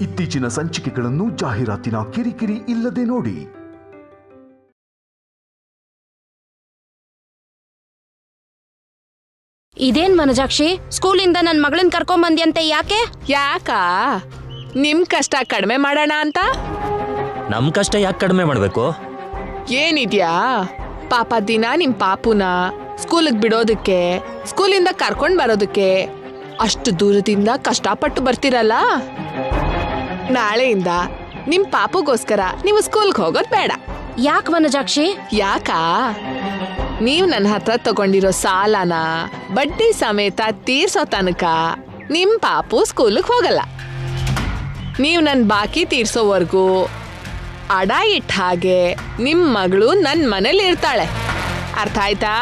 ಇತ್ತೀಚಿನ ಸಂಚಿಕೆಗಳನ್ನು ಜಾಹೀರಾತಿನ ಕಿರಿಕಿರಿ ಇಲ್ಲದೆ ನೋಡಿ. ಇದೇನ್ ಮನಜಾಕ್ಷಿ, ಸ್ಕೂಲಿಂದ ನನ್ ಮಗಳನ್ ಕರ್ಕೊಂಡ್ ಬಂದ್ಯಂತೆ, ಯಾಕೆ? ನಿಮ್ ಕಷ್ಟ ಕಡಿಮೆ ಮಾಡೋಣ ಅಂತ. ನಮ್ ಕಷ್ಟ ಯಾಕೆ ಕಡಿಮೆ ಮಾಡ್ಬೇಕು? ಏನಿದ್ಯಾ ಪಾಪ, ದಿನ ನಿಮ್ ಪಾಪುನ ಸ್ಕೂಲಿಗೆ ಬಿಡೋದಕ್ಕೆ, ಸ್ಕೂಲಿಂದ ಕರ್ಕೊಂಡ್ ಬರೋದಕ್ಕೆ ಅಷ್ಟು ದೂರದಿಂದ ಕಷ್ಟಪಟ್ಟು ಬರ್ತಿರಲ್ಲ. ನಾಳೆಯಿಂದ ನಿಮ್ ಪಾಪುಗೋಸ್ಕರ ನೀವು ಸ್ಕೂಲ್ಗೆ ಹೋಗೋದ್ ಬೇಡ. ಯಾಕೆ ಮನಜಾಕ್ಷಿ? ನೀವ್ ನನ್ನ ಹತ್ರ ತಗೊಂಡಿರೋ ಸಾಲನ ಬಡ್ಡಿ ಸಮೇತ ತೀರ್ಸೋ ತನಕ ನಿಮ್ ಪಾಪು ಸ್ಕೂಲಿಗೆ ಹೋಗಲ್ಲ. ನೀವ್ ನನ್ ಬಾಕಿ ತೀರ್ಸೋವರೆಗೂ ಅಡ ಇಟ್ಟ ಹಾಗೆ ನಿಮ್ ಮಗಳು ನನ್ ಮನೇಲಿ ಇರ್ತಾಳೆ. ಅರ್ಥ ಆಯ್ತಾ?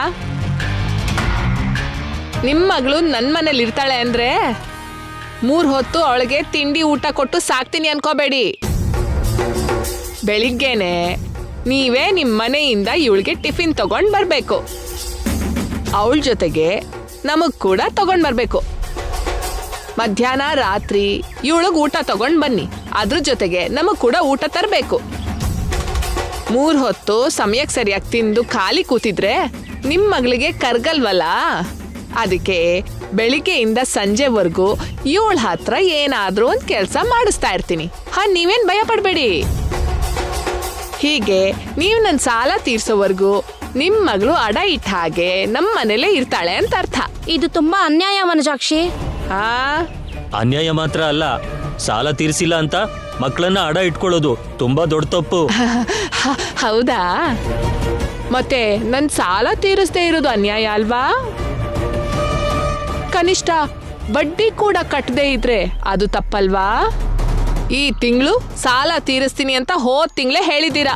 ನಿಮ್ ಮಗಳು ನನ್ ಮನೇಲಿ ಇರ್ತಾಳೆ ಅಂದ್ರೆ 3 ಹೊತ್ತು ಅವಳಿಗೆ ತಿಂಡಿ ಊಟ ಕೊಟ್ಟು ಸಾಕ್ತೀನಿ ಅನ್ಕೋಬೇಡಿ. ಬೆಳಿಗ್ಗೆನೆ ನೀವೇ ನಿಮ್ ಮನೆಯಿಂದ ಇವಳಿಗೆ ಟಿಫಿನ್ ತಗೊಂಡ್ ಬರ್ಬೇಕು. ಅವಳ ಜೊತೆಗೆ ನಮಗ್ ಕೂಡ ತಗೊಂಡ್ ಬರ್ಬೇಕು. ಮಧ್ಯಾಹ್ನ ರಾತ್ರಿ ಇವಳಿಗೆ ಊಟ ತಗೊಂಡ್ ಬನ್ನಿ. ಅದ್ರ ಜೊತೆಗೆ ನಮಗ್ ಕೂಡ ಊಟ ತರಬೇಕು. 3 ಹೊತ್ತು ಸಮಯಕ್ಕೆ ಸರಿಯಾಗಿ ತಿಂದು ಖಾಲಿ ಕೂತಿದ್ರೆ ನಿಮ್ ಮಗಳಿಗೆ ಕರ್ಗಲ್ವಲ್ಲ. ಅದಕ್ಕೆ ಬೆಳಿಗ್ಗೆಯಿಂದ ಸಂಜೆವರೆಗೂ ಇವಳ ಹತ್ರ ಏನಾದ್ರೂ ಒಂದ್ ಕೆಲ್ಸ ಮಾಡಿಸ್ತಾ ಇರ್ತೀನಿ. ನೀವೇನ್ ಭಯ ಪಡ್ಬೇಡಿ. ಹೀಗೆ ನೀವ್ ನನ್ ಸಾಲ ತೀರ್ಸೋವರೆಗೂ ನಿಮ್ ಮಗಳು ಅಡ ಇಟ್ಟ ಹಾಗೆ ನಮ್ ಮನೇಲೆ ಇರ್ತಾಳೆ ಅಂತ ಅರ್ಥ. ಇದು ತುಂಬಾ ಅನ್ಯಾಯ ಮನಜಾಕ್ಷಿ. ಅನ್ಯಾಯ ಮಾತ್ರ ಅಲ್ಲ, ಸಾಲ ತೀರ್ಸಿಲ್ಲ ಅಂತ ಮಕ್ಕಳನ್ನ ಅಡ ಇಟ್ಕೊಳ್ಳೋದು ತುಂಬಾ ದೊಡ್ಡ ತಪ್ಪು. ಹೌದಾ? ಮತ್ತೆ ನನ್ ಸಾಲ ತೀರಿಸದೇ ಇರೋದು ಅನ್ಯಾಯ ಅಲ್ವಾ? ಕನಿಷ್ಠ ಬಡ್ಡಿ ಕೂಡ ಕಟ್ಟದೇ ಇದ್ರೆ ಅದು ತಪ್ಪಲ್ವಾ? ಈ ತಿಂಗಳು ಸಾಲ ತೀರಿಸ್ತೀನಿ ಅಂತ ಹೋದ್ ತಿಂಗಳೇ ಹೇಳಿದ್ದೀರಾ.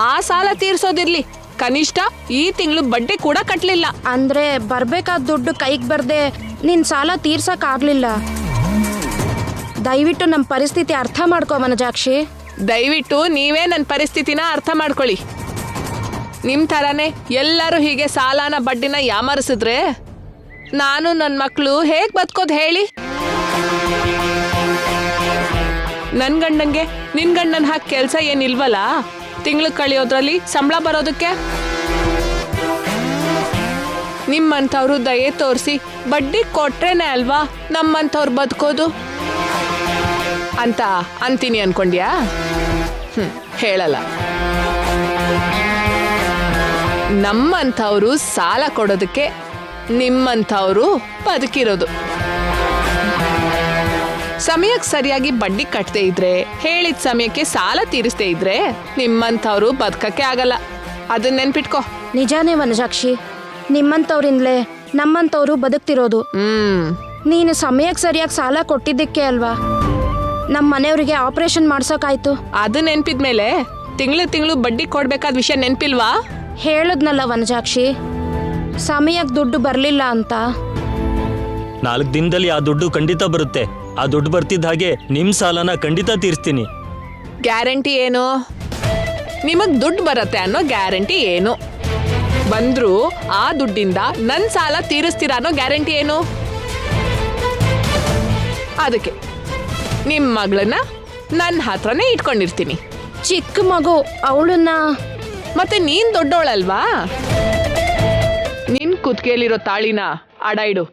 ಆ ಸಾಲ ತೀರ್ಸೋದಿರ್ಲಿ, ಕನಿಷ್ಠ ಈ ತಿಂಗಳು ಬಡ್ಡಿ ಕೂಡ ಕಟ್ಲಿಲ್ಲ ಅಂದ್ರೆ ಬರ್ಬೇಕಾದ ದುಡ್ಡು ಕೈಗೆ ಬರ್ದೆ ನಿನ್ ಸಾಲ ತೀರ್ಸಕ್ ಆಗ್ಲಿಲ್ಲ. ದಯವಿಟ್ಟು ನಮ್ ಪರಿಸ್ಥಿತಿ ಅರ್ಥ ಮಾಡ್ಕೋ ಮನಜಾಕ್ಷಿ. ದಯವಿಟ್ಟು ನೀವೇ ನನ್ನ ಪರಿಸ್ಥಿತಿನ ಅರ್ಥ ಮಾಡ್ಕೊಳ್ಳಿ. ನಿಮ್ ತರಾನೇ ಎಲ್ಲರೂ ಹೀಗೆ ಸಾಲನ ಬಡ್ಡಿನ ಯಾಮರಿಸಿದ್ರೆ ನಾನು ನನ್ನ ಮಕ್ಕಳು ಹೇಗ್ ಬದುಕೋದು ಹೇಳಿ? ನನ್ ಗಂಡಂಗೆ ನಿನ್ ಗಂಡನ್ ಹಾಕಿ ಕೆಲ್ಸ ಏನಿಲ್ವಲ್ಲ, ತಿಂಗಳು ಕಳಿಯೋದ್ರಲ್ಲಿ ಸಂಬಳ ಬರೋದಕ್ಕೆ. ನಿಮ್ಮಂಥವ್ರು ದಯೆ ತೋರಿಸಿ ಬಡ್ಡಿ ಕೊಟ್ರೇನೆ ಅಲ್ವಾ ನಮ್ಮಂಥವ್ರು ಬದುಕೋದು ಅಂತ ಅಂತೀನಿ ಅನ್ಕೊಂಡ್ಯಾ? ಹೇಳಲ್ಲ. ನಮ್ಮಂಥವ್ರು ಸಾಲ ಕೊಡೋದಕ್ಕೆ ನಿಮ್ಮಂಥವ್ರು ಬದುಕಿರೋದು. ಸಮಯಕ್ಕೆ ಸರಿಯಾಗಿ ಬಡ್ಡಿ ಕಟ್ಟದೇ ಇದ್ರೆ, ಹೇಳಿದ ಸಮಯಕ್ಕೆ ಸಾಲ ತೀರಿಸದೇ ಇದ್ರೆ ನಿಮ್ಮಂಥವ್ರು ಬದುಕಕ್ಕೆ ಆಗಲ್ಲ. ಅದನ್ನ ನೆನ್ಪಿಟ್ಕೋ. ನಿಜಾನೇ ಮನಜಾಕ್ಷಿ, ನಿಮ್ಮಂಥವ್ರಿಂದಲೇ ನಮ್ಮಂಥವ್ರು ಬದುಕ್ತಿರೋದು. ನೀನು ಸಮಯಕ್ಕೆ ಸರಿಯಾಗಿ ಸಾಲ ಕೊಟ್ಟಿದ್ದಕ್ಕೆ ಅಲ್ವಾ ನಮ್ಮ ಮನೆಯವರಿಗೆ ಆಪರೇಷನ್ ಮಾಡ್ಸೋಕಾಯ್ತು. ಅದು ನೆನ್ಪಿದ್ಮೇಲೆ ತಿಂಗಳು ಬಡ್ಡಿ ಕೊಡ್ಬೇಕಾದ ವಿಷಯ ನೆನ್ಪಿಲ್ವಾ? ಹೇಳದ್ನಲ್ಲ ವನಜಾಕ್ಷಿ, ಸಮಯಕ್ಕೆ ದುಡ್ಡು ಬರ್ಲಿಲ್ಲ ಅಂತ. 4 ದಿನದಲ್ಲಿ ಆ ದುಡ್ಡು ಖಂಡಿತ ಬರುತ್ತೆ. ಆ ದುಡ್ಡು ಬರ್ತಿದ್ದ ಹಾಗೆ ನಿಮ್ ಸಾಲನ ಖಂಡಿತ ತೀರಿಸ್ತೀನಿ. ಗ್ಯಾರಂಟಿ ಏನು? ನಿಮಗ್ ದುಡ್ಡು ಬರುತ್ತೆ ಅನ್ನೋ ಗ್ಯಾರಂಟಿ ಏನು? ಬಂದ್ರು ಆ ದುಡ್ಡಿಂದ ನನ್ ಸಾಲ ತೀರಿಸ್ತೀರಾ ಅನ್ನೋ ಗ್ಯಾರಂಟಿ ಏನು? ಅದಕ್ಕೆ ನಿಮ್ ಮಗಳನ್ನ ನನ್ನ ಹತ್ರನೇ ಇಟ್ಕೊಂಡಿರ್ತೀನಿ. ಚಿಕ್ಕ ಮಗು, ಅವಳನ್ನ ಮತ್ತೆ ನೀನ್ ದೊಡ್ಡವಳಲ್ವಾ? ನಿನ್ ಕುತ್ತಿಗೆಲಿರೋ ತಾಳಿನ ಅಡ ಇಡು.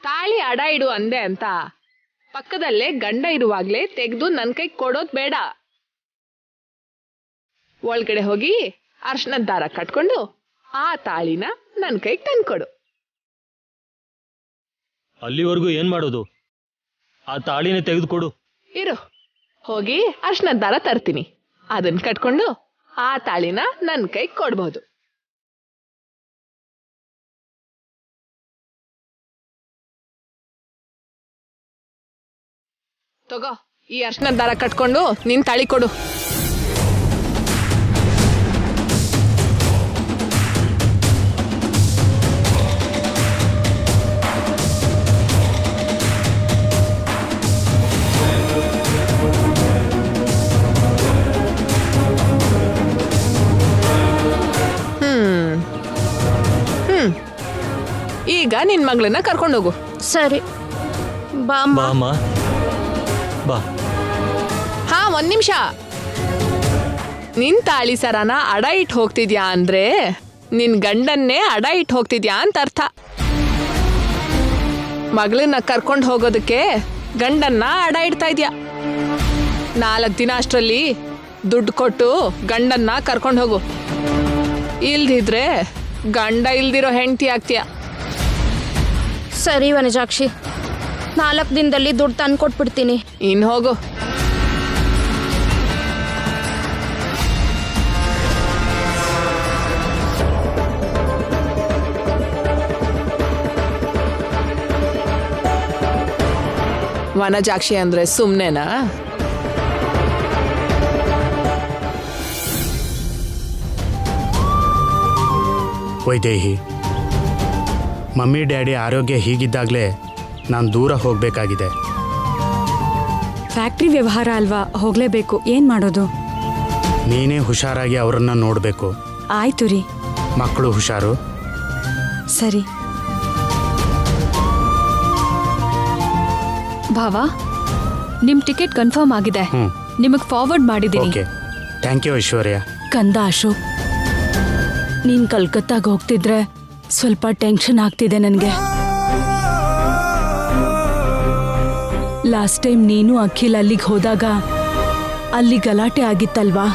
ತಾಳಿ ಅಡ ಇಡು ಅಂದೆ ಅಂತ ಪಕ್ಕದಲ್ಲೇ ಗಂಡ ಇರುವಾಗ್ಲೇ ತೆಗೆದು ನನ್ ಕೈ ಕೊಡೋದ್ ಬೇಡ. ಒಳಗಡೆ ಹೋಗಿ ಅರ್ಶನದ ದಾರ ಕಟ್ಕೊಂಡು ಆ ತಾಳಿನ ನನ್ ಕೈಗೆ ತಂದ್ಕೊಡು. ಅಲ್ಲಿವರೆಗೂ ಏನ್ ಮಾಡೋದು? ಆ ತಾಳಿನ ತೆಗೆದುಕೊಡು. ಇರು, ಹೋಗಿ ಅರ್ಶನದ ದಾರ ತರ್ತೀನಿ. ಅದನ್ನ ಕಟ್ಕೊಂಡು ಆ ತಾಳಿನ ನನ್ ಕೈಗೆ ಕೊಡ್ಬಹುದು. ತಗೋ, ಈ ಅರ್ಶನದ ದಾರ ಕಟ್ಕೊಂಡು ನಿನ್ ತಾಳಿ ಕೊಡು. ಈಗ ನಿನ್ ಮಗಳನ್ನ ಕರ್ಕೊಂಡೋಗು. ಸರಿ ಬಾ ಅಮ್ಮ. ಬಾ ಅಮ್ಮ ಬಾ. ಹಾ, ಒಂದ್ ನಿಮಿಷ. ನಿನ್ ತಾಳಿ ಸರನ ಅಡ ಇಟ್ಟು ಹೋಗ್ತಿದ್ಯಾ ಅಂದ್ರೆ ನಿನ್ ಗಂಡನ್ನೇ ಅಡ ಇಟ್ಟು ಹೋಗ್ತಿದ್ಯಾ ಅಂತ ಅರ್ಥ. ಮಗಳನ್ನ ಕರ್ಕೊಂಡು ಹೋಗೋದಕ್ಕೆ ಗಂಡನ್ನ ಅಡ ಇಡ್ತಾ ಇದ್ಯಾ. 4 ದಿನ ಅಷ್ಟರಲ್ಲಿ ದುಡ್ಡು ಕೊಟ್ಟು ಗಂಡನ್ನ ಕರ್ಕೊಂಡು ಹೋಗು. ಇಲ್ದಿದ್ರೆ ಗಂಡ ಇಲ್ದಿರೋ ಹೆಂಡತಿ ಆಗ್ತೀಯ. ಸರಿ ವನಜಾಕ್ಷಿ, 4 ದಿನದಲ್ಲಿ ದುಡ್ಡು ತಂದು ಕೊಟ್ಬಿಡ್ತೀನಿ. ಇನ್ ಹೋಗು. ವನಜಾಕ್ಷಿ ಅಂದ್ರೆ ಸುಮ್ನೆನಾ? ವೈದೇಹಿ, ಮಮ್ಮಿ ಡ್ಯಾಡಿ ಆರೋಗ್ಯ ಹೀಗಿದ್ದಾಗಲೇ ನಾನು ದೂರ ಹೋಗಬೇಕಾಗಿದೆ. ಫ್ಯಾಕ್ಟ್ರಿ ವ್ಯವಹಾರ ಅಲ್ವಾ, ಹೋಗಲೇಬೇಕು. ಏನು ಮಾಡೋದು? ನೀನೇ ಹುಷಾರಾಗಿ ಅವರನ್ನು ನೋಡಬೇಕು. ಆಯ್ತು ರೀ. ಮಕ್ಕಳು ಹುಷಾರು. ಸರಿ. ಭಾವ, ನಿಮ್ ಟಿಕೆಟ್ ಕನ್ಫರ್ಮ್ ಆಗಿದೆ. ನಿಮಗೆ ಫಾರ್ವರ್ಡ್ ಮಾಡಿದ್ದೀನಿ. ಓಕೆ, ಥ್ಯಾಂಕ್ ಯು ಐಶ್ವರ್ಯ. ಕಂದ ಅಶೋಕ್, ನೀನ್ ಕಲ್ಕತ್ತಾಗ ಹೋಗ್ತಿದ್ರೆ ಸ್ವಲ್ಪ ಟೆನ್ಷನ್ ಆಗ್ತಿದೆ ನನಗೆ. ಲಾಸ್ಟ್ ಟೈಮ್ ನೀನು ಅಖಿಲ್ ಅಲ್ಲಿಗೆ ಹೋದಾಗ ಅಲ್ಲಿ ಗಲಾಟೆ ಆಗಿತ್ತಲ್ವಾ?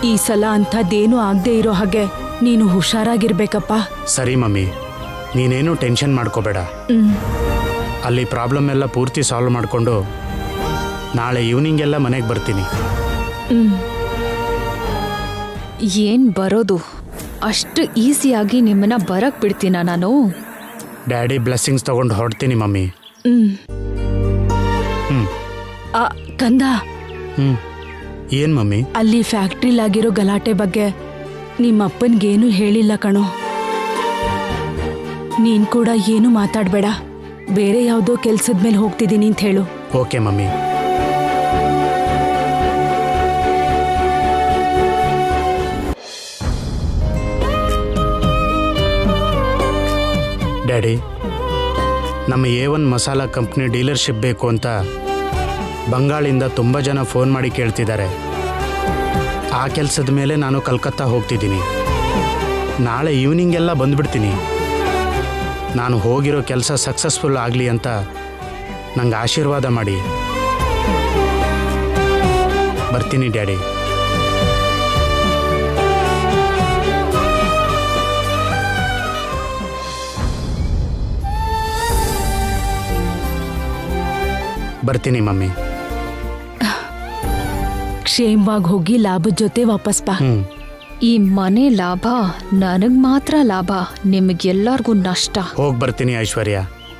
ಈ ಸಲ ಅಂಥದ್ದೇನೂ ಆಗದೆ ಇರೋ ಹಾಗೆ ನೀನು ಹುಷಾರಾಗಿರ್ಬೇಕಪ್ಪ. ಸರಿ ಮಮ್ಮಿ, ನೀನೇನು ಟೆನ್ಷನ್ ಮಾಡ್ಕೋಬೇಡ. ಅಲ್ಲಿ ಪ್ರಾಬ್ಲಮ್ ಎಲ್ಲ ಪೂರ್ತಿ ಸಾಲ್ವ್ ಮಾಡಿಕೊಂಡು ನಾಳೆ ಈವ್ನಿಂಗ್ ಎಲ್ಲ ಮನೆಗೆ ಬರ್ತೀನಿ. ಏನ್ ಬರೋದು? ಅಷ್ಟು ಈಸಿಯಾಗಿ ನಿಮ್ಮನ್ನ ಬರಕ್ ಬಿಡ್ತೀನ ನಾನು? ಡ್ಯಾಡಿ ಬ್ಲೆಸ್ಸಿಂಗ್ಸ್ ತಗೊಂಡು ಹೊರಡ್ತೀನಿ ಮಮ್ಮಿ. ಕಂದ, ಏನ್ ಮಮ್ಮಿ? ಅಲ್ಲಿ ಫ್ಯಾಕ್ಟ್ರಿಲಾಗಿರೋ ಗಲಾಟೆ ಬಗ್ಗೆ ನಿಮ್ಮಪ್ಪನ್ಗೇನು ಹೇಳಿಲ್ಲ ಕಣೋ. ನೀನ್ ಕೂಡ ಏನು ಮಾತಾಡ್ಬೇಡ. ಬೇರೆ ಯಾವುದೋ ಕೆಲ್ಸದ ಮೇಲೆ ಹೋಗ್ತಿದ್ದೀನಿ ಅಂತ ಹೇಳು. Okay mummy. ಡ್ಯಾಡಿ, ನಮ್ಮ A1 ಮಸಾಲಾ ಕಂಪ್ನಿ ಡೀಲರ್ಶಿಪ್ ಬೇಕು ಅಂತ ಬಂಗಾಳಿಂದ ತುಂಬ ಜನ ಫೋನ್ ಮಾಡಿ ಕೇಳ್ತಿದ್ದಾರೆ. ಆ ಕೆಲಸದ ಮೇಲೆ ನಾನು ಕಲ್ಕತ್ತಾ ಹೋಗ್ತಿದ್ದೀನಿ. ನಾಳೆ ಈವ್ನಿಂಗ್ ಎಲ್ಲ ಬಂದ್ಬಿಡ್ತೀನಿ. ನಾನು ಹೋಗಿರೋ ಕೆಲಸ ಸಕ್ಸಸ್ಫುಲ್ ಆಗಲಿ ಅಂತ ನಂಗೆ ಆಶೀರ್ವಾದ ಮಾಡಿ. ಬರ್ತೀನಿ ಡ್ಯಾಡಿ. ಬರ್ತೀನಿ ಮಮ್ಮಿ. ಕ್ಷೇಮವಾಗಿ ಹೋಗಿ ಲಾಭದ ಜೊತೆ ವಾಪಸ್ ಬಾ. ಈ ಮನೆ ಲಾಭ ನನಗ್ ಮಾತ್ರ ಲಾಭ, ನಿಮಗೆಲ್ಲರಿಗೂ ನಷ್ಟ. ಹೋಗಿ ಬರ್ತೀನಿ ಐಶ್ವರ್ಯ.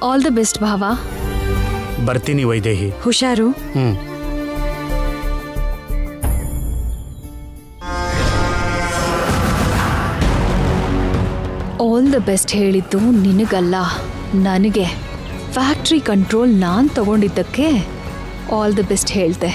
ಆಲ್ ದಿ ಬೆಸ್ಟ್ ಭಾವ. ಬರ್ತೀನಿ ವೈದೇಹಿ. ಹುಷಾರು. ಆಲ್ ದಿ ಬೆಸ್ಟ್ ಹೇಳಿದ್ದು ನಿನಗಲ್ಲ, ನನಗೆ. ಫ್ಯಾಕ್ಟ್ರಿ ಕಂಟ್ರೋಲ್ ನಾನ್ ತಗೊಂಡಿದ್ದಕ್ಕೆ ಆಲ್ ದಿ ಬೆಸ್ಟ್ ಹೇಳ್ದೆ.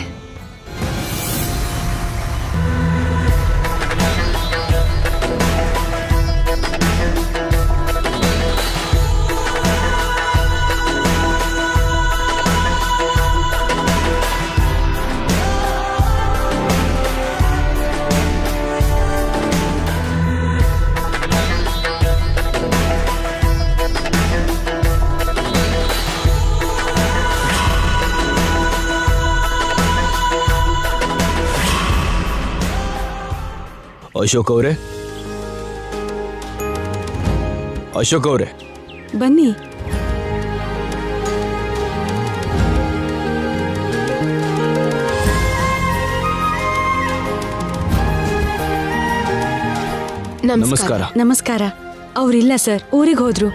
ಅಶೋಕ್ ಅವರೇ, ಅಶೋಕ್ ಅವರೇ, ಬನ್ನಿ. ನಮಸ್ಕಾರ. ನಮಸ್ಕಾರ. ಅವ್ರಿಲ್ಲ ಸರ್, ಊರಿಗೆ ಹೋದ್ರು.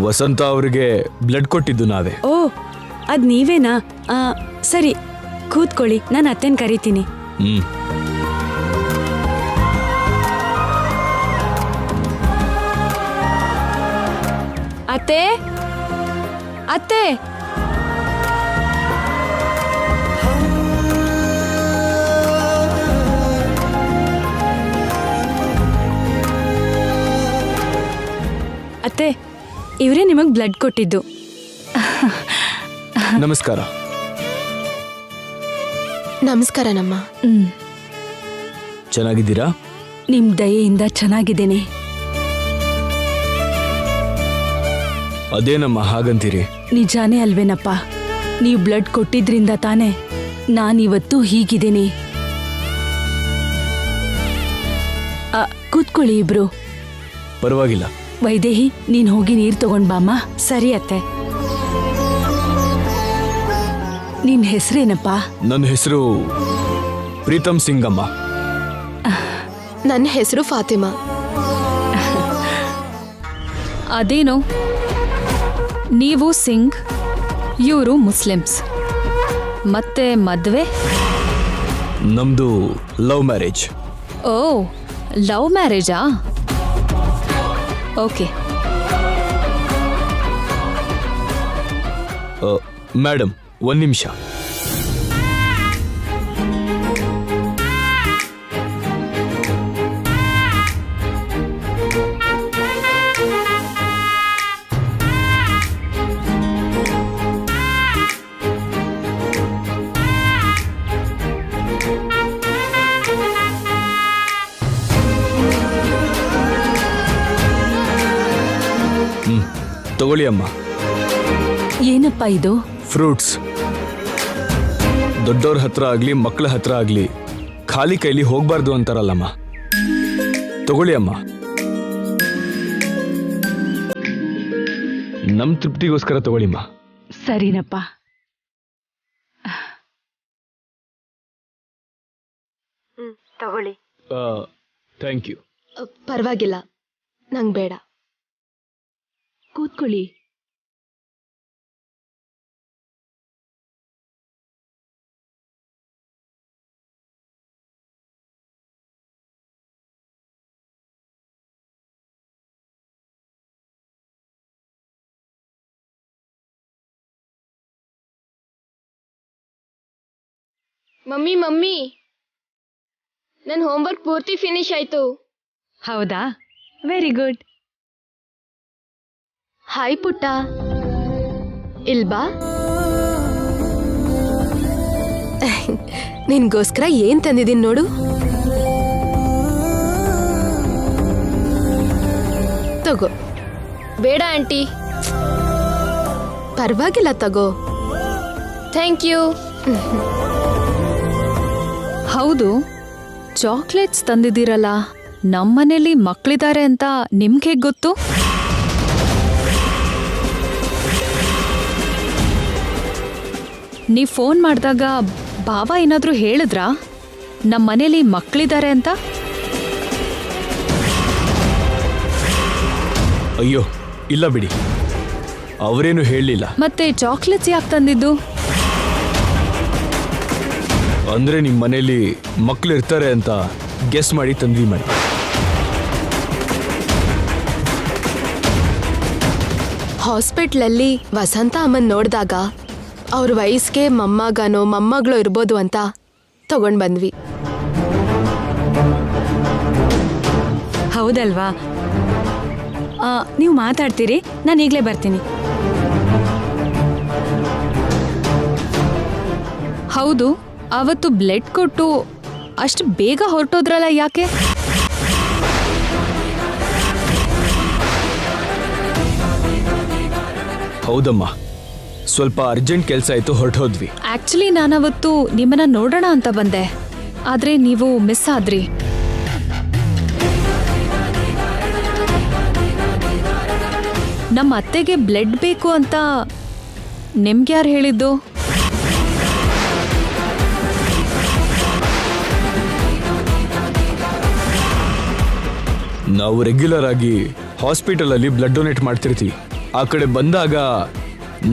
ವಸಂತ ಅವರಿಗೆ ಬ್ಲಡ್ ಕೊಟ್ಟಿದ್ದು ನಾವೇ. ಓ, ಅದ್ ನೀವೇನಾ? ಸರಿ, ಕೂತ್ಕೊಳ್ಳಿ, ನಾನು ಅತ್ತೆನ್ ಕರಿತೀನಿ. ಅತ್ತೆ, ಅತ್ತೆ. ಅತ್ತೆ ಇವರೇ ನಿಮಗೆ ಬ್ಲಡ್ ಕೊಟ್ಟಿದ್ದು. ನಮಸ್ಕಾರ. ನಮಸ್ಕಾರ ನಮ್ಮ. ಚೆನ್ನಾಗಿದ್ದೀರಾ? ನಿಮ್ ದಯೆಯಿಂದ ಚೆನ್ನಾಗಿದ್ದೇನೆ. ಅದೇನಮ್ಮ ಹಾಗಂತೀರಿ? ನಿಜಾನೇ ಅಲ್ವೇನಪ್ಪ, ನೀವು ಬ್ಲಡ್ ಕೊಟ್ಟಿದ್ರಿಂದ ತಾನೇ ನಾನಿವತ್ತು ಹೀಗಿದ್ದೀನಿ. ಕೂತ್ಕೊಳ್ಳಿ ಇಬ್ರು. ಪರವಾಗಿಲ್ಲ. ವೈದೇಹಿ, ನೀನ್ ಹೋಗಿ ನೀರ್ ತಗೊಂಡ್ ಬಾಮ್ಮ. ಸರಿ ಅತ್ತೆ. ನಿನ್ ಹೆಸರೇನಪ್ಪ? ನನ್ನ ಹೆಸರು ಪ್ರೀತಮ್ ಸಿಂಗ್ ಅಮ್ಮ. ನನ್ನ ಹೆಸರು ಫಾತಿಮಾ. ಅದೇನೋ ನೀವು ಸಿಂಗ್, ಇವರು ಮುಸ್ಲಿಮ್ಸ್, ಮತ್ತೆ ಮದ್ವೆ? ನಮ್ದು ಲವ್ ಮ್ಯಾರೇಜ್. ಓ, ಲವ್ ಮ್ಯಾರೇಜಾ? ಓಕೆ. ಮೇಡಮ್, 1 ನಿಮಿಷ. ತಗೊಳ್ಳಿ ಅಮ್ಮ. ಏನಪ್ಪ ಇದು? ಫ್ರೂಟ್ಸ್. ದೊಡ್ಡವ್ರ ಹತ್ರ ಆಗ್ಲಿ ಮಕ್ಕಳ ಹತ್ರ ಆಗ್ಲಿ ಖಾಲಿ ಕೈಲಿ ಹೋಗ್ಬಾರ್ದು ಅಂತಾರಲ್ಲಮ್ಮ. ತಗೊಳ್ಳಿ ಅಮ್ಮ. ನಮ್ ತೃಪ್ತಿಗೋಸ್ಕರ ತಗೊಳ್ಳಿಮ್ಮ. ಸರಿನಪ್ಪ. ತಗೊಳ್ಳಿ. Thank you. ಪರವಾಗಿಲ್ಲ, ನಂಗೆ ಬೇಡ. ಕೂತ್ಕೊಳ್ಳಿ. ಮಮ್ಮಿ ಮಮ್ಮಿ, ನನ್ನ ಹೋಮ್ವರ್ಕ್ ಪೂರ್ತಿ ಫಿನಿಶ್ ಆಯ್ತು. ಹೌದಾ? Very good. ಹಾಯ್ ಪುಟ್ಟ, ಇಲ್ಬಾ. ನಿನ್ಗೋಸ್ಕರ ಏನ್ ತಂದಿದ್ದೀನಿ ನೋಡು. ತಗೋ. ಬೇಡ ಆಂಟಿ. ಪರವಾಗಿಲ್ಲ, ತಗೋ. Thank you. ಹೌದು, ಚಾಕ್ಲೇಟ್ಸ್ ತಂದಿದ್ದೀರಲ್ಲ, ನಮ್ಮನೇಲಿ ಮಕ್ಕಳಿದ್ದಾರೆ ಅಂತ ನಿಮ್ಗೆ ಗೊತ್ತು? ನೀವು ಫೋನ್ ಮಾಡಿದಾಗ ಭಾವ ಏನಾದರೂ ಹೇಳಿದ್ರಾ ನಮ್ಮ ಮನೇಲಿ ಮಕ್ಕಳಿದ್ದಾರೆ ಅಂತ? ಅಯ್ಯೋ ಇಲ್ಲ ಬಿಡಿ, ಅವರೇನು ಹೇಳಲಿಲ್ಲ. ಮತ್ತೆ ಚಾಕ್ಲೇಟ್ಸ್ ಯಾಕೆ ತಂದಿದ್ದು? ಅಂದ್ರೆ ನಿಮ್ಮ ಮನೇಲಿ ಮಕ್ಕಳು ಇರ್ತಾರೆ ಅಂತ ಗೆಸ್ ಮಾಡಿ ತಂದ್ವಿ ಮಾಡಿ. ಹಾಸ್ಪಿಟ್ಲಲ್ಲಿ ವಸಂತ ಅಮ್ಮನ್ ನೋಡಿದಾಗ ಅವ್ರ ವಯಸ್ಸಿಗೆ ಮೊಮ್ಮಗನೋ ಮೊಮ್ಮಗಳು ಇರ್ಬೋದು ಅಂತ ತಗೊಂಡ್ ಬಂದ್ವಿ. ಹೌದಲ್ವಾ? ನೀವು ಮಾತಾಡ್ತೀರಿ, ನಾನು ಈಗಲೇ ಬರ್ತೀನಿ. ಹೌದು, ಅವತ್ತು ಬ್ಲಡ್ ಕೊಟ್ಟು ಅಷ್ಟು ಬೇಗ ಹೊರಟೋದ್ರಲ್ಲ, ಯಾಕೆ? ಹೌದಮ್ಮ, ಸ್ವಲ್ಪ ಅರ್ಜೆಂಟ್ ಕೆಲಸ ಆಯ್ತು, ಹೊರಟೋದ್ವಿ. ಆಕ್ಚುಲಿ ನಾನವತ್ತು ನಿಮ್ಮನ್ನ ನೋಡೋಣ ಅಂತ ಬಂದೆ, ಆದ್ರೆ ನೀವು ಮಿಸ್ ಆದ್ರಿ. ನಮ್ಮ ಅತ್ತೆಗೆ ಬ್ಲಡ್ ಬೇಕು ಅಂತ ನಿಮ್ಗೆ ಯಾರು ಹೇಳಿದ್ದು? ನಾವು ರೆಗ್ಯುಲರ್ ಆಗಿ ಹಾಸ್ಪಿಟಲ್ ಅಲ್ಲಿ ಬ್ಲಡ್ ಡೊನೇಟ್ ಮಾಡ್ತಿರ್ತೀವಿ. ಆ ಕಡೆ ಬಂದಾಗ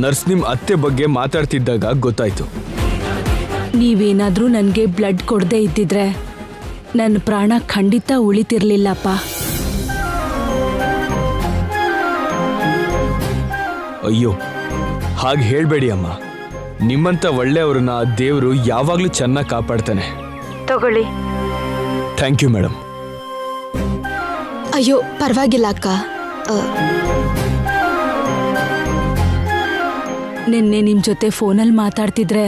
ನರ್ಸ್ ನಿಮ್ ಅತ್ತೆ ಬಗ್ಗೆ ಮಾತಾಡ್ತಿದ್ದಾಗ ಗೊತ್ತಾಯ್ತು. ನೀವೇನಾದ್ರೂ ನನಗೆ ಬ್ಲಡ್ ಕೊಡದೇ ಇದ್ದಿದ್ರೆ ನನ್ನ ಪ್ರಾಣ ಖಂಡಿತ ಉಳಿತಿರ್ಲಿಲ್ಲಪ್ಪ. ಅಯ್ಯೋ, ಹಾಗೆ ಹೇಳ್ಬೇಡಿ ಅಮ್ಮ. ನಿಮ್ಮಂತ ಒಳ್ಳೆಯವ್ರನ್ನ ದೇವರು ಯಾವಾಗ್ಲೂ ಚೆನ್ನಾಗಿ ಕಾಪಾಡ್ತಾನೆ. ತಗೊಳ್ಳಿ. Thank you madam. ಅಯ್ಯೋ ಪರವಾಗಿಲ್ಲ ಅಕ್ಕ. ನಿನ್ನೆ ನಿಮ್ಮ ಜೊತೆ ಫೋನಲ್ಲಿ ಮಾತಾಡ್ತಿದ್ರೆ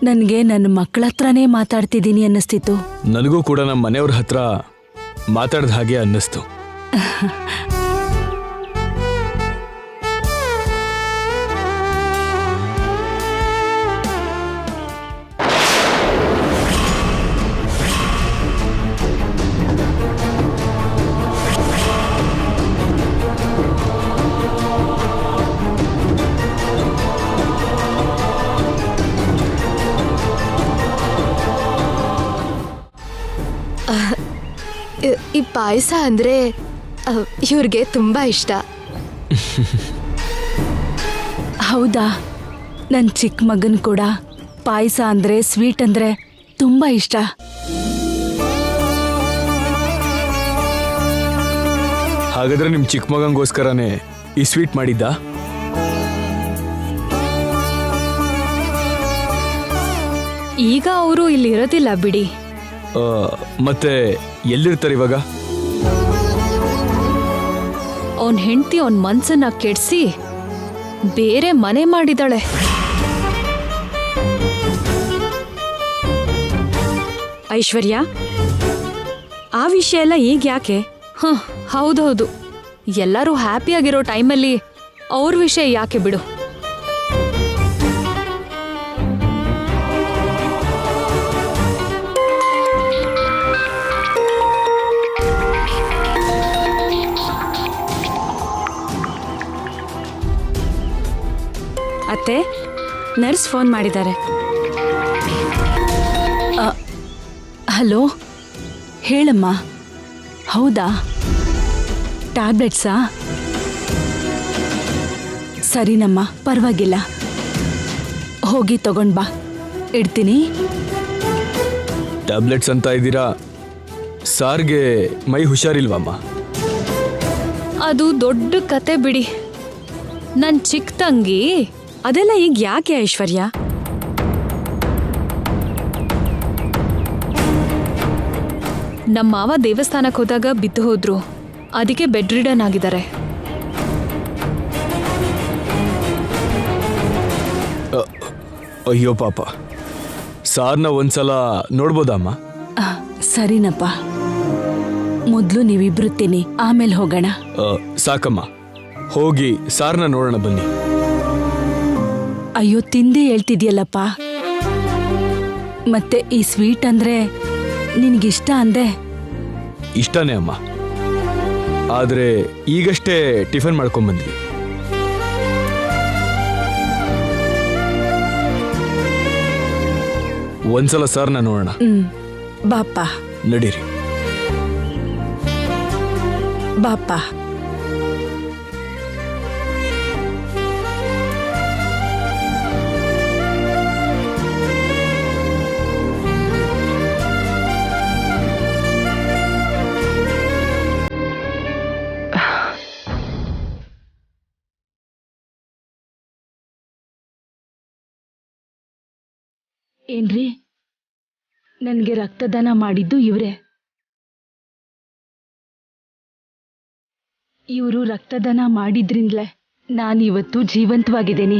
ನನಗೆ ನನ್ನ ಮಕ್ಕಳ ಹತ್ರನೇ ಮಾತಾಡ್ತಿದ್ದೀನಿ ಅನ್ನಿಸ್ತಿತ್ತು. ನನಗೂ ಕೂಡ ನಮ್ಮ ಮನೆಯವ್ರ ಹತ್ರ ಮಾತಾಡ್ದ ಹಾಗೆ ಅನ್ನಿಸ್ತು. ಈ ಪಾಯಸ ಅಂದ್ರೆ ಇವ್ರಿಗೆ ತುಂಬಾ ಇಷ್ಟ. ಹೌದಾ? ನನ್ನ ಚಿಕ್ಕ ಮಗನ್ ಕೂಡ ಪಾಯಸ ಅಂದ್ರೆ ಸ್ವೀಟ್ ಅಂದ್ರೆ ತುಂಬಾ ಇಷ್ಟ. ಹಾಗಾದ್ರೆ ನಿಮ್ ಚಿಕ್ಕ ಮಗಂಗೋಸ್ಕರನೇ ಈ ಸ್ವೀಟ್ ಮಾಡಿದ್ದ? ಈಗ ಅವರು ಇಲ್ಲಿ ಇರೋದಿಲ್ಲ ಬಿಡಿ. ಮತ್ತೆ ಎಲ್ಲಿರ್ತಾರೆ ಇವಾಗ? ಅವನ್ ಹೆಂಡತಿ ಅವನ್ ಮನ್ಸನ್ನ ಕೆಡ್ಸಿ ಬೇರೆ ಮನೆ ಮಾಡಿದಾಳೆ. ಐಶ್ವರ್ಯ, ಆ ವಿಷಯ ಎಲ್ಲ ಈಗ ಯಾಕೆ? ಹೌದೌದು, ಎಲ್ಲರೂ ಹ್ಯಾಪಿಯಾಗಿರೋ ಟೈಮಲ್ಲಿ ಅವ್ರ ವಿಷಯ ಯಾಕೆ ಬಿಡು. ಅತ್ತೆ, ನರ್ಸ್ ಫೋನ್ ಮಾಡಿದ್ದಾರೆ. ಹಲೋ, ಹೇಳಮ್ಮ. ಹೌದಾ? ಟ್ಯಾಬ್ಲೆಟ್ಸಾ? ಸರಿನಮ್ಮ, ಪರವಾಗಿಲ್ಲ. ಹೋಗಿ ತಗೊಂಡ್ ಬಾ, ಇಡ್ತೀನಿ. ಟ್ಯಾಬ್ಲೆಟ್ಸ್ ಅಂತ ಇದ್ದೀರಾ? ಸಾರ್ಗೆ ಮೈ ಹುಷಾರಿಲ್ವಮ್ಮ? ಅದು ದೊಡ್ಡ ಕತೆ ಬಿಡಿ. ನನ್ ಚಿಕ್ಕ ತಂಗಿ ಅದೆಲ್ಲ ಈಗ ಯಾಕೆ ಐಶ್ವರ್ಯ? ನಮ್ಮ ಮಾವ ದೇವಸ್ಥಾನಕ್ಕೆ ಹೋದಾಗ ಬಿದ್ದು ಹೋದ್ರು, ಅದಕ್ಕೆ ಬೆಡ್ ರಿಡನ್ ಆಗಿದ್ದಾರೆ. ಅಯ್ಯೋ ಪಾಪ, ಸಾರ್ನ ಒಂದ್ಸಲ ನೋಡ್ಬೋದಮ್ಮ? ಸರಿನಪ್ಪ, ಮೊದಲು ನೀವಿಬ್ರು ತಿನ್ನಿ, ಆಮೇಲೆ ಹೋಗೋಣ. ಸಾಕಮ್ಮ, ಹೋಗಿ ಸಾರ್ನ ನೋಡೋಣ ಬನ್ನಿ. ಅಯ್ಯೋ, ತಿಂದೇ ಹೇಳ್ತಿದ್ಯಲ್ಲಪ್ಪ. ಮತ್ತೆ ಈ ಸ್ವೀಟ್ ಅಂದ್ರೆ ನಿನಗಿಷ್ಟ ಅಂದೆ. ಇಷ್ಟನೇ ಅಮ್ಮ, ಆದ್ರೆ ಈಗಷ್ಟೇ ಟಿಫನ್ ಮಾಡ್ಕೊಂಡ್ಬಂದ್ವಿ. ಒಂದ್ಸಲ ಸಾರ್ನ ನೋಡೋಣ. ಬಾಪ. ನಡೀರಿ. ಬಾಪ. ಏನ್ರಿ, ನನಗೆ ರಕ್ತದಾನ ಮಾಡಿದ್ದು ಇವರೇ. ಇವರು ರಕ್ತದಾನ ಮಾಡಿದ್ರಿಂದಲೇ ನಾನಿವತ್ತು ಜೀವಂತವಾಗಿದ್ದೀನಿ.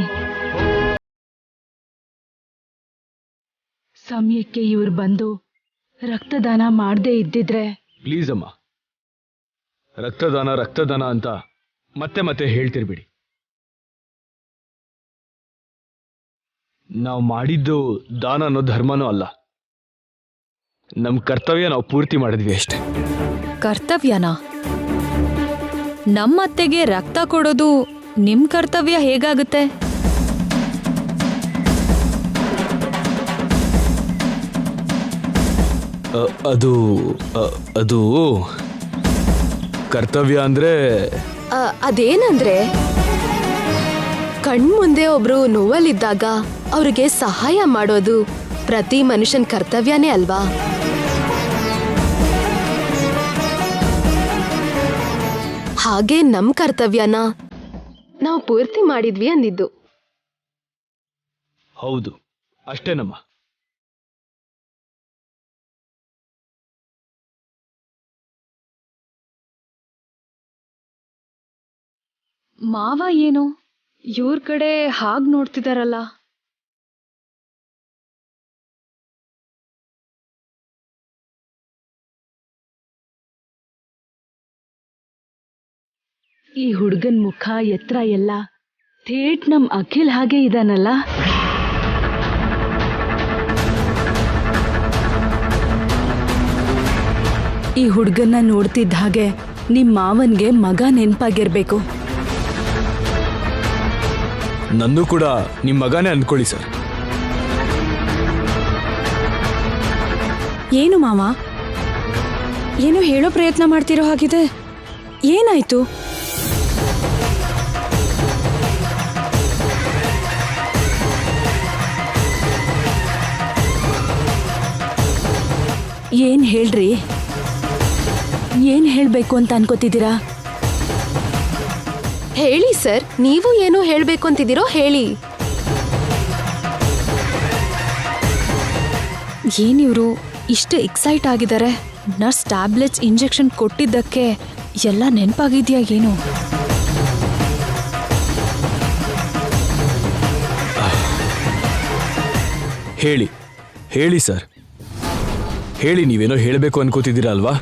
ಸಮಯಕ್ಕೆ ಇವ್ರು ಬಂದು ರಕ್ತದಾನ ಮಾಡದೇ ಇದ್ದಿದ್ರೆ. ಪ್ಲೀಸ್ ಅಮ್ಮ, ರಕ್ತದಾನ ರಕ್ತದಾನ ಅಂತ ಮತ್ತೆ ಮತ್ತೆ ಹೇಳ್ತಿರ್ಬಿಡಿ. ನಾವು ಮಾಡಿದ್ದು ದಾನ ಅನ್ನೋ ಧರ್ಮನೂ ಅಲ್ಲ, ನಮ್ಮ ಕರ್ತವ್ಯ ನಾವು ಪೂರ್ತಿ ಮಾಡಿದ್ವಿ ಅಷ್ಟೇ. ಕರ್ತವ್ಯನಾ? ನಮ್ಮತ್ತೆಗೆ ರಕ್ತ ಕೊಡೋದು ನಿಮ್ ಕರ್ತವ್ಯ ಹೇಗಾಗುತ್ತೆ? ಅದು ಕರ್ತವ್ಯ ಅಂದ್ರೆ ಅದೇನಂದ್ರೆ, ಕಣ್ಮುಂದೆ ಒಬ್ರು ನೋವಲ್ಲಿದ್ದಾಗ ಅವ್ರಿಗೆ ಸಹಾಯ ಮಾಡೋದು ಪ್ರತಿ ಮನುಷ್ಯನ್ ಕರ್ತವ್ಯನೇ ಅಲ್ವಾ? ಹಾಗೆ ನಮ್ ಕರ್ತವ್ಯನ ನಾವು ಪೂರ್ತಿ ಮಾಡಿದ್ವಿ ಅಂದಿದ್ದು. ಹೌದು, ಅಷ್ಟೇನಮ್ಮ. ಮಾವ ಏನು ಇವ್ರ ಕಡೆ ಹಾಗೆ ನೋಡ್ತಿದಾರಲ್ಲ. ಈ ಹುಡುಗನ್ ಮುಖ ಎತ್ತರ ಎಲ್ಲ ಥೇಟ್ ನಮ್ ಅಖಿಲ್ ಹಾಗೆ ಇದಾನಲ್ಲ. ಈ ಹುಡುಗನ್ನ ನೋಡ್ತಿದ್ದ ಹಾಗೆ ನಿಮ್ ಮಾವನ್ಗೆ ಮಗ ನೆನ್ಪಾಗಿರ್ಬೇಕು. ನನ್ನೂ ಕೂಡ ನಿಮ್ಮ ಮಗನೇ ಅಂದ್ಕೊಳ್ಳಿ ಸರ್. ಏನು ಮಾವ, ಏನೋ ಹೇಳೋ ಪ್ರಯತ್ನ ಮಾಡ್ತಿರೋ ಹಾಗಿದೆ. ಏನಾಯ್ತು? ಏನ್ ಹೇಳ್ರಿ? ಏನ್ ಹೇಳ್ಬೇಕು ಅಂತ ಅನ್ಕೋತಿದ್ದೀರಾ? ಹೇಳಿ ಸರ್, ನೀವು ಏನು ಹೇಳ್ಬೇಕು ಅಂತಿದ್ದೀರೋ ಹೇಳಿ. ಏನಿವರು ಇಷ್ಟು ಎಕ್ಸೈಟ್ ಆಗಿದ್ದಾರೆ? ನರ್ಸ್ ಟ್ಯಾಬ್ಲೆಟ್ಸ್ ಇಂಜೆಕ್ಷನ್ ಕೊಟ್ಟಿದ್ದಕ್ಕೆ ಎಲ್ಲ ನೆನಪಾಗಿದ್ಯಾ ಏನು? ಹೇಳಿ ಹೇಳಿ ಸರ್, ಹೇಳಿ. ನೀವೇನೋ ಹೇಳಬೇಕು ಅನ್ಕೋತಿದ್ದೀರಾ ಅಲ್ವಾ?